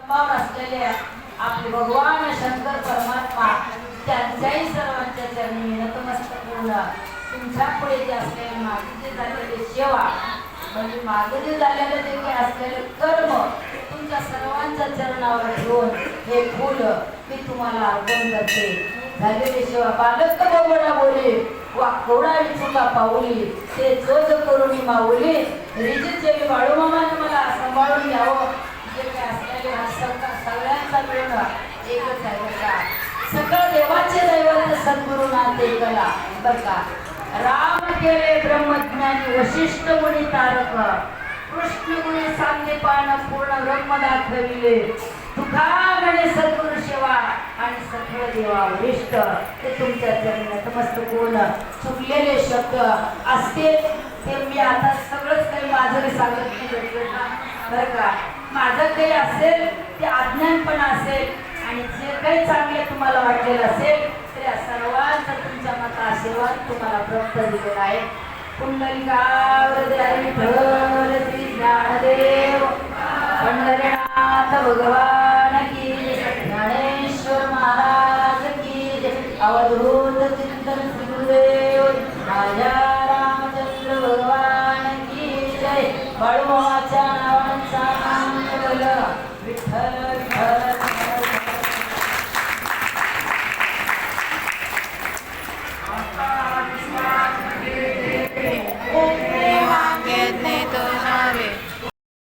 पावन असलेले आपले भगवान शंकर परमात्मा त्यांच्याही सर्वांच्या चरणी नतमस्तक होऊन तुमच्या पुढे जे असलेले माझे जे झालेले सेवा म्हणजे माझं जे झालेलं ते काही असलेलं कर्म तुमच्या सर्वांच्या चरणावर ठेवून हे फूल मी तुम्हाला अर्पण करते. झालेली सेवा बालक बघणा बोले वा कोणाली चुका पाऊली ते जोज करून माऊली रिजित बाळूमामाने मला सांभाळून घ्यावं. जे काय असलेले सगळ्यांचा मिळून एकच आहे बरं का. सगळं देवाचे दैवत सद्गुरुनाथ एकला बरं का. राम केले ब्रह्मज्ञानी वशिष्ठ मुनी तारक कृष्ण मुनी सांगेपान पूर्ण ब्रह्म दाखविले तुका गणे सद्गुरु सेवा आणि सगळ देवा वरिष्ठ ते तुमच्या चरणी नतमस्तक होऊन चुकलेले शब्द असतील ते मी आता सगळंच काही माझं सांगत नाही बरं का. माझं काही असेल ते अज्ञानपणा असेल आणि जे काही चांगले तुम्हाला वाटलेलं असेल तर या सर्वांचा तुमच्या मत आशीर्वाद तुम्हाला प्राप्त दिलेला आहे. कुंडलिकावरती विठ्ठल श्री ज्ञानदेव पंढरीनाथ भगवान